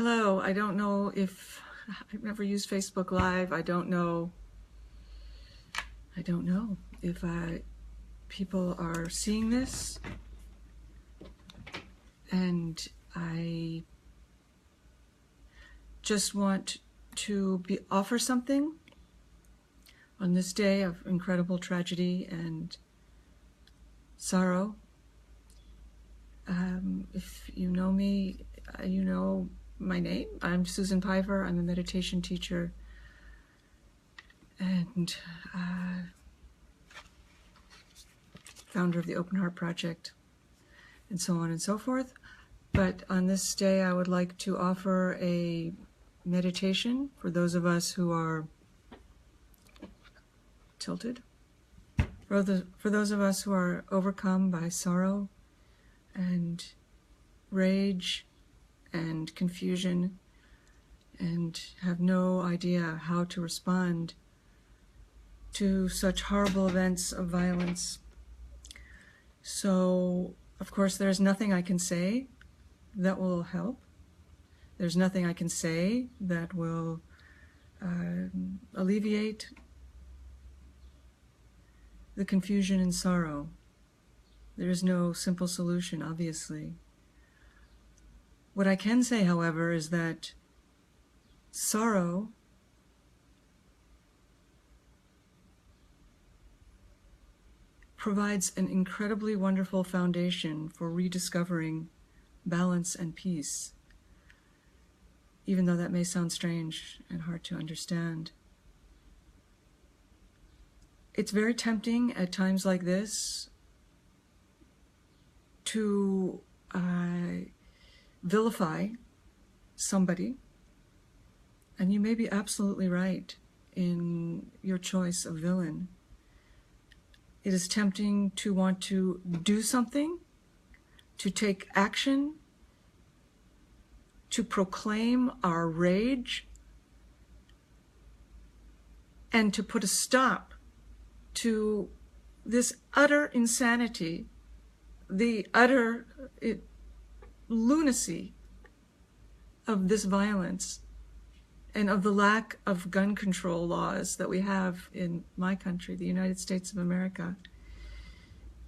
Hello, I don't know if I've never used Facebook Live. I don't know if people are seeing this, and I just want to offer something on this day of incredible tragedy and sorrow. If you know me, you know my name. I'm Susan Piver. I'm a meditation teacher and founder of the Open Heart Project, and so on and so forth. But on this day, I would like to offer a meditation for those of us who are tilted, for those of us who are overcome by sorrow and rage and confusion and have no idea how to respond to such horrible events of violence. So, of course, there's nothing I can say that will help. There's nothing I can say that will alleviate the confusion and sorrow. There is no simple solution, obviously. What I can say, however, is that sorrow provides an incredibly wonderful foundation for rediscovering balance and peace, even though that may sound strange and hard to understand. It's very tempting at times like this to vilify somebody, and you may be absolutely right in your choice of villain. It is tempting to want to do something, to take action, to proclaim our rage, and to put a stop to this utter insanity, the utter lunacy of this violence and of the lack of gun control laws that we have in my country, the United States of America.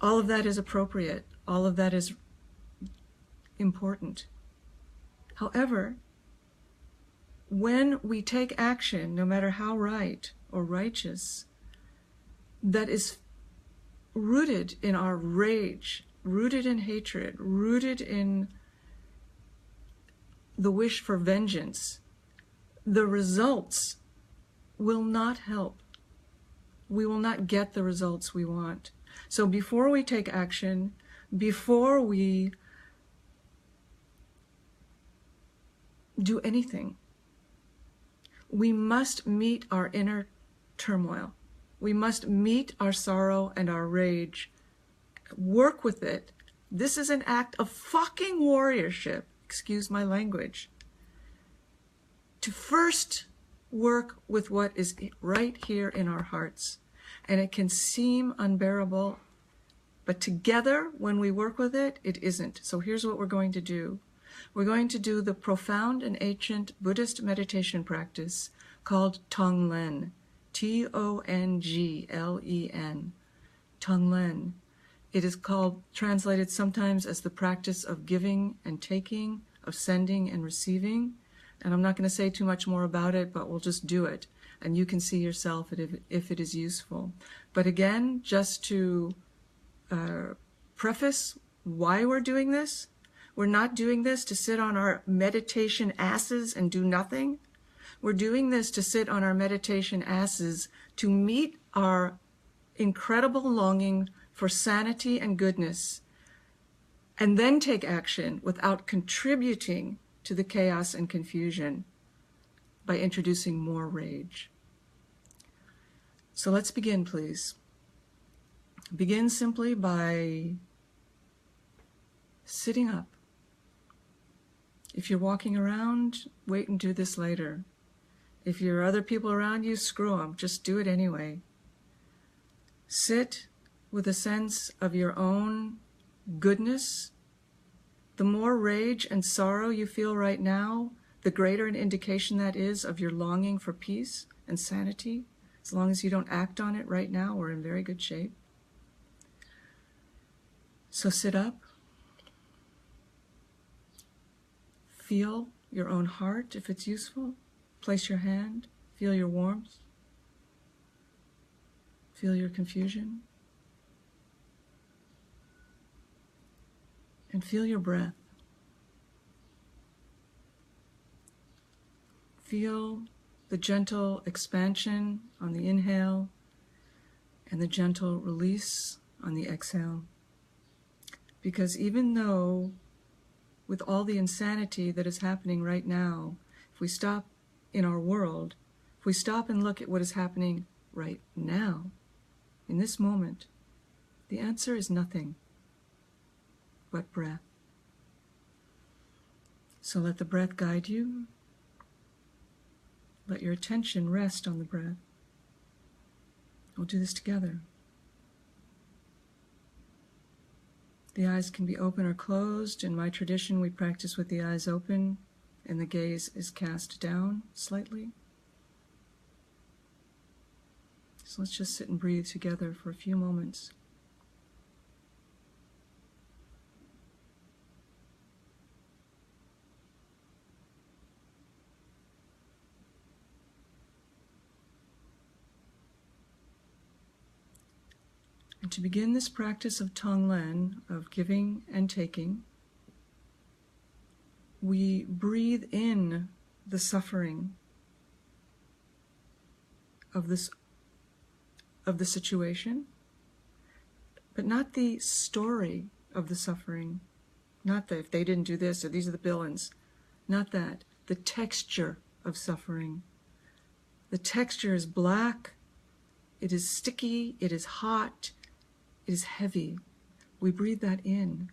All of that is appropriate. All of that is important. However, when we take action, no matter how right or righteous, that is rooted in our rage, rooted in hatred, rooted in the wish for vengeance, the results will not help. We will not get the results we want. So before we take action, before we do anything, we must meet our inner turmoil. We must meet our sorrow and our rage, work with it. This is an act of fucking warriorship, excuse my language, to first work with what is right here in our hearts. And it can seem unbearable, but together, when we work with it, it isn't. So here's what we're going to do. We're going to do the profound and ancient Buddhist meditation practice called Tonglen, T-O-N-G-L-E-N, Tonglen. It is translated sometimes as the practice of giving and taking, of sending and receiving. And I'm not going to say too much more about it, but we'll just do it. And you can see yourself if it is useful. But again, just to preface why we're doing this, we're not doing this to sit on our meditation asses and do nothing. We're doing this to sit on our meditation asses to meet our incredible longing for sanity and goodness, and then take action without contributing to the chaos and confusion by introducing more rage. So let's begin, please. Begin simply by sitting up. If you're walking around, wait and do this later. If there are other people around you, screw them. Just do it anyway. Sit with a sense of your own goodness. The more rage and sorrow you feel right now, the greater an indication that is of your longing for peace and sanity. As long as you don't act on it right now, we're in very good shape. So sit up. Feel your own heart if it's useful. Place your hand. Feel your warmth. Feel your confusion. And feel your breath. Feel the gentle expansion on the inhale and the gentle release on the exhale. Because even though with all the insanity that is happening right now, if we stop in our world, if we stop and look at what is happening right now, in this moment, the answer is nothing but breath. So let the breath guide you. Let your attention rest on the breath. We'll do this together. The eyes can be open or closed. In my tradition, we practice with the eyes open and the gaze is cast down slightly. So let's just sit and breathe together for a few moments. And to begin this practice of Tonglen, of giving and taking, we breathe in the suffering of the situation, but not the story of the suffering. Not that if they didn't do this or these are the villains. Not that. The texture of suffering. The texture is black, it is sticky, it is hot, it is heavy. We breathe that in.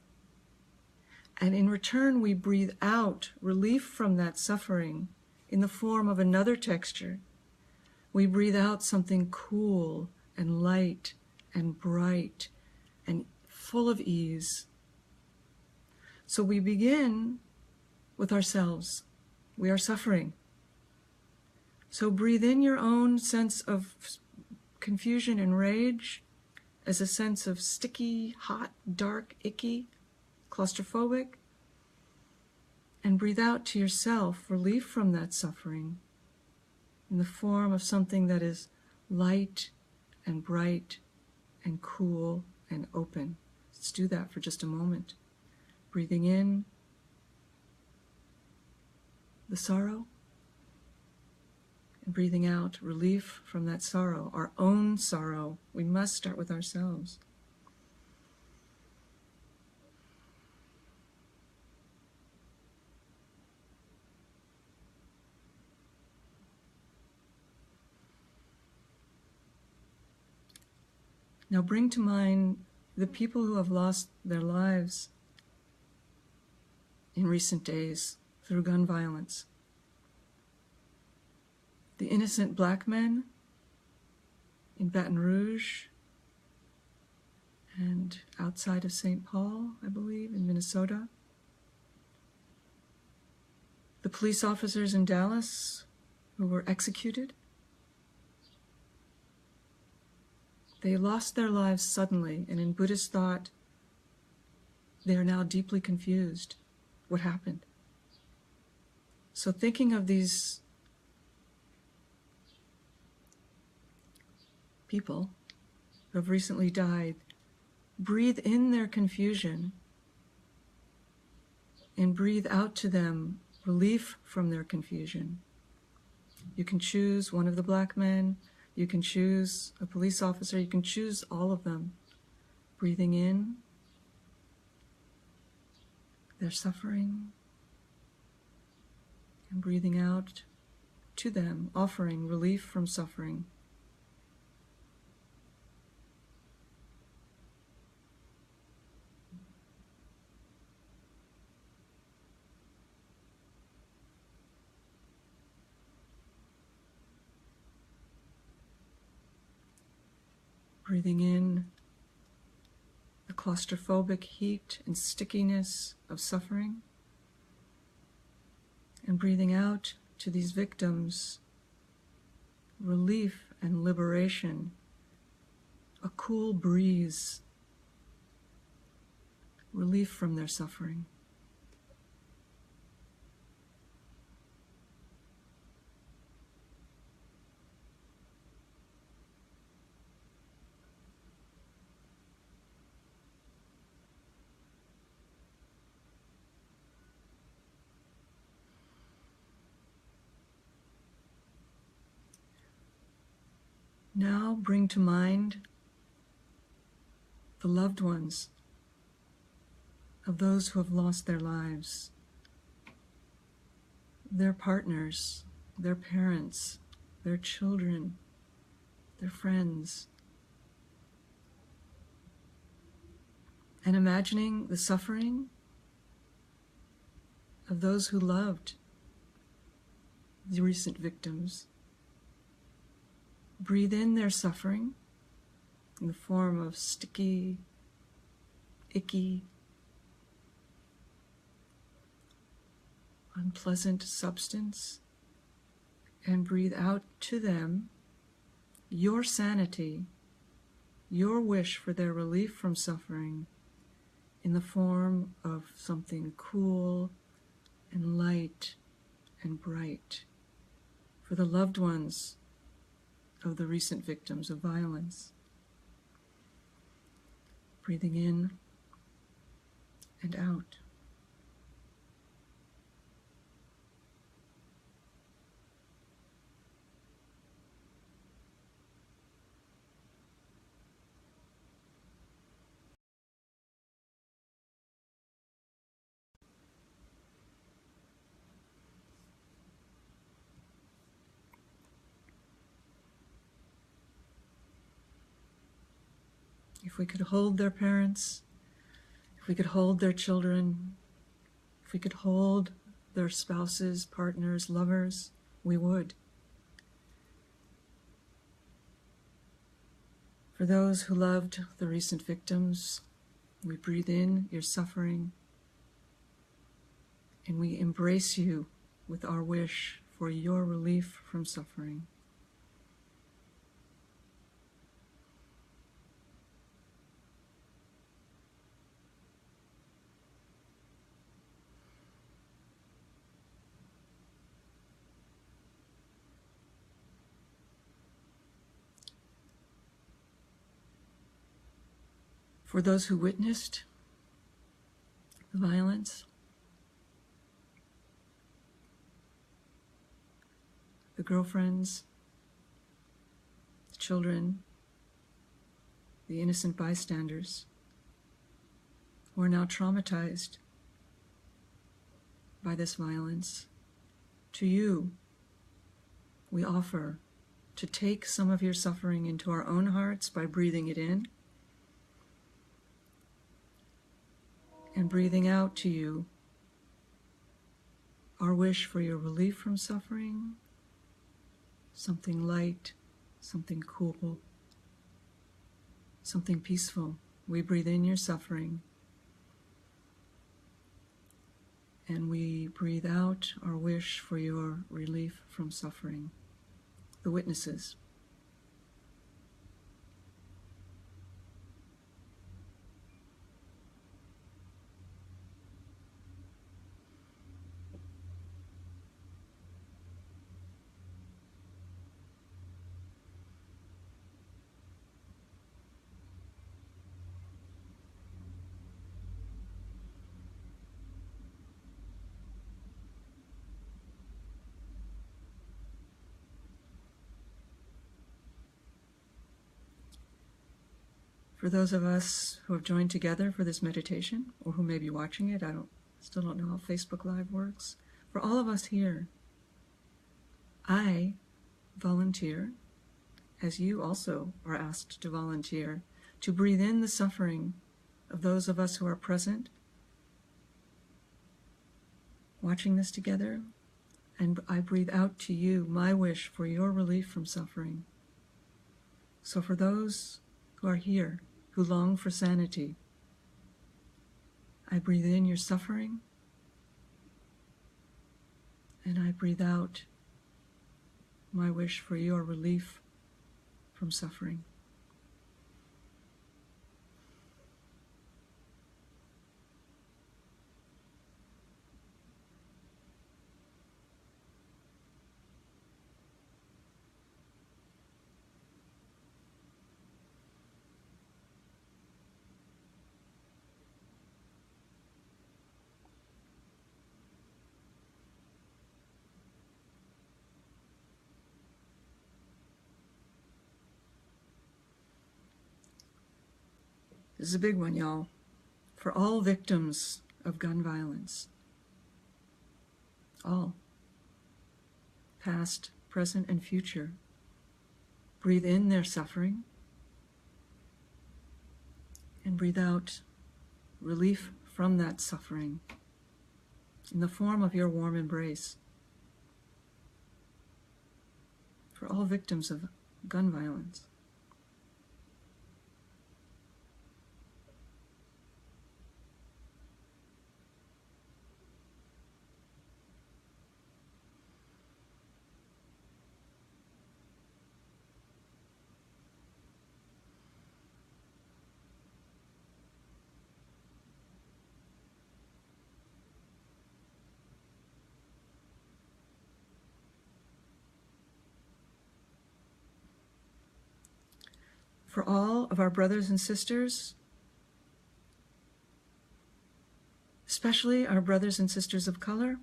And in return, we breathe out relief from that suffering in the form of another texture. We breathe out something cool and light and bright and full of ease. So we begin with ourselves. We are suffering. So breathe in your own sense of confusion and rage as a sense of sticky, hot, dark, icky, claustrophobic, and breathe out to yourself relief from that suffering in the form of something that is light and bright and cool and open. Let's do that for just a moment. Breathing in the sorrow and breathing out relief from that sorrow, our own sorrow. We must start with ourselves. Now bring to mind the people who have lost their lives in recent days through gun violence. The innocent black men in Baton Rouge and outside of St. Paul, I believe, in Minnesota. The police officers in Dallas who were executed. They lost their lives suddenly, and in Buddhist thought, they are now deeply confused. What happened? So thinking of these people who have recently died, breathe in their confusion and breathe out to them relief from their confusion. You can choose one of the black men, you can choose a police officer, you can choose all of them. Breathing in their suffering and breathing out to them, offering relief from suffering. Breathing in the claustrophobic heat and stickiness of suffering, And breathing out to these victims, relief and liberation, a cool breeze, relief from their suffering. Now bring to mind the loved ones of those who have lost their lives, their partners, their parents, their children, their friends, and imagining the suffering of those who loved the recent victims. Breathe in their suffering in the form of sticky, icky, unpleasant substance, and breathe out to them your sanity, your wish for their relief from suffering in the form of something cool and light and bright for the loved ones of the recent victims of violence. Breathing in and out. If we could hold their parents, if we could hold their children, if we could hold their spouses, partners, lovers, we would. For those who loved the recent victims, we breathe in your suffering and we embrace you with our wish for your relief from suffering. For those who witnessed the violence, the girlfriends, the children, the innocent bystanders who are now traumatized by this violence, to you, we offer to take some of your suffering into our own hearts by breathing it in and breathing out to you our wish for your relief from suffering, something light, something cool, something peaceful. We breathe in your suffering and we breathe out our wish for your relief from suffering. The witnesses. For those of us who have joined together for this meditation, or who may be watching it, still don't know how Facebook Live works. For all of us here, I volunteer, as you also are asked to volunteer, to breathe in the suffering of those of us who are present, watching this together, and I breathe out to you my wish for your relief from suffering. So for those who are here, who long for sanity, I breathe in your suffering And I breathe out my wish for your relief from suffering. This is a big one, y'all. For all victims of gun violence, all, past, present, and future, breathe in their suffering and breathe out relief from that suffering in the form of your warm embrace. For all victims of gun violence. For all of our brothers and sisters, especially our brothers and sisters of color,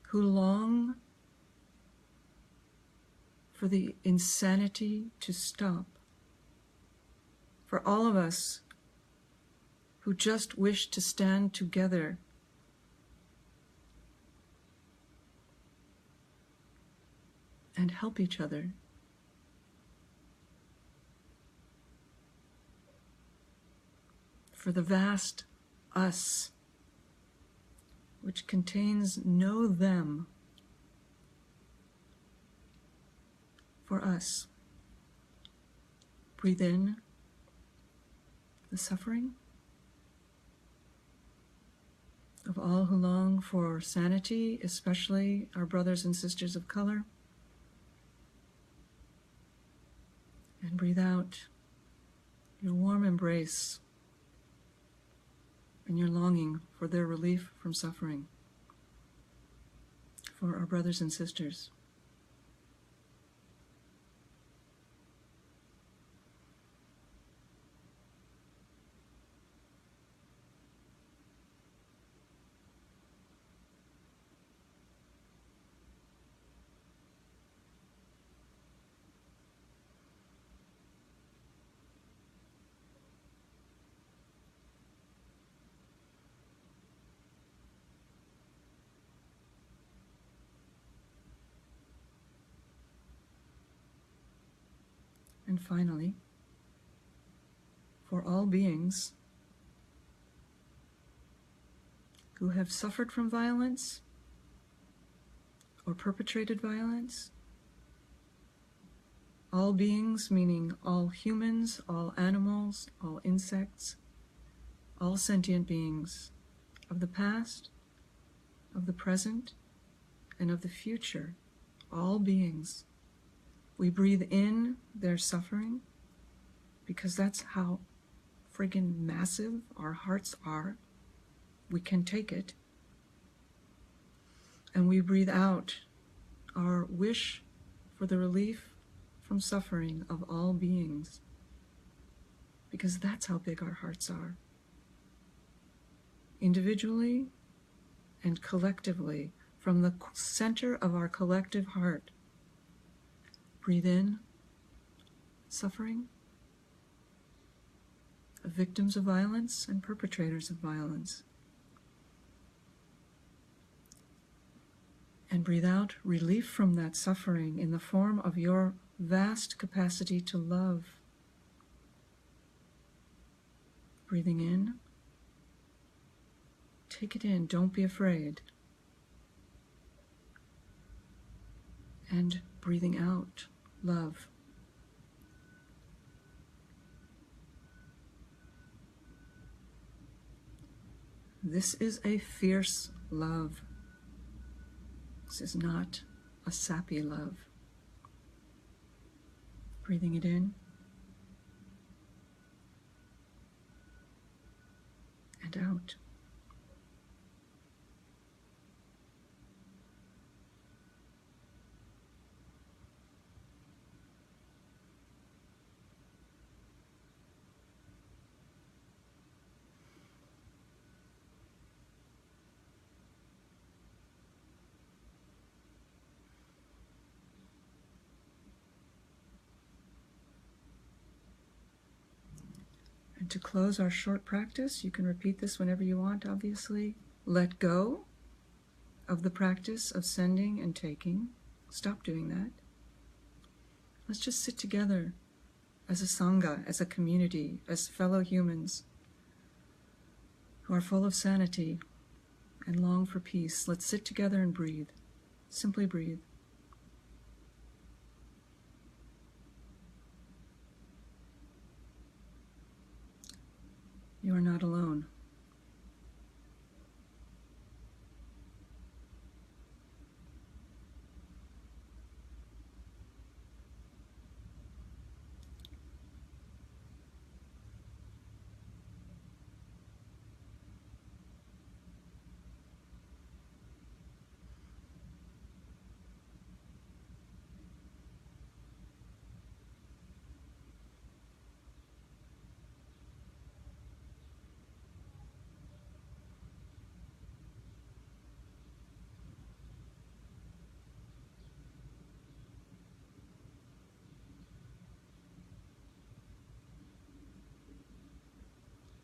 who long for the insanity to stop. For all of us who just wish to stand together and help each other. For the vast us, which contains no them, for us. Breathe in the suffering of all who long for sanity, especially our brothers and sisters of color. And breathe out your warm embrace and your longing for their relief from suffering, for our brothers and sisters. And finally, for all beings who have suffered from violence or perpetrated violence, all beings meaning all humans, all animals, all insects, all sentient beings of the past, of the present, and of the future, all beings. We breathe in their suffering because that's how friggin' massive our hearts are. We can take it. And we breathe out our wish for the relief from suffering of all beings because that's how big our hearts are. Individually and collectively, from the center of our collective heart, breathe in suffering of victims of violence and perpetrators of violence. And breathe out relief from that suffering in the form of your vast capacity to love. Breathing in, take it in, don't be afraid. And breathing out, love. This is a fierce love. This is not a sappy love. Breathing it in and out. And to close our short practice, you can repeat this whenever you want, obviously. Let go of the practice of sending and taking. Stop doing that. Let's just sit together as a sangha, as a community, as fellow humans who are full of sanity and long for peace. Let's sit together and breathe. Simply breathe. You are not alone.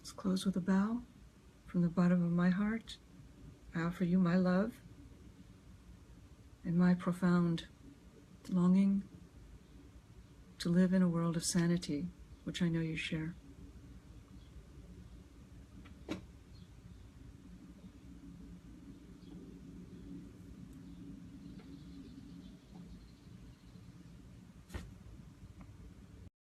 Let's close with a bow. From the bottom of my heart, I offer you my love and my profound longing to live in a world of sanity, which I know you share.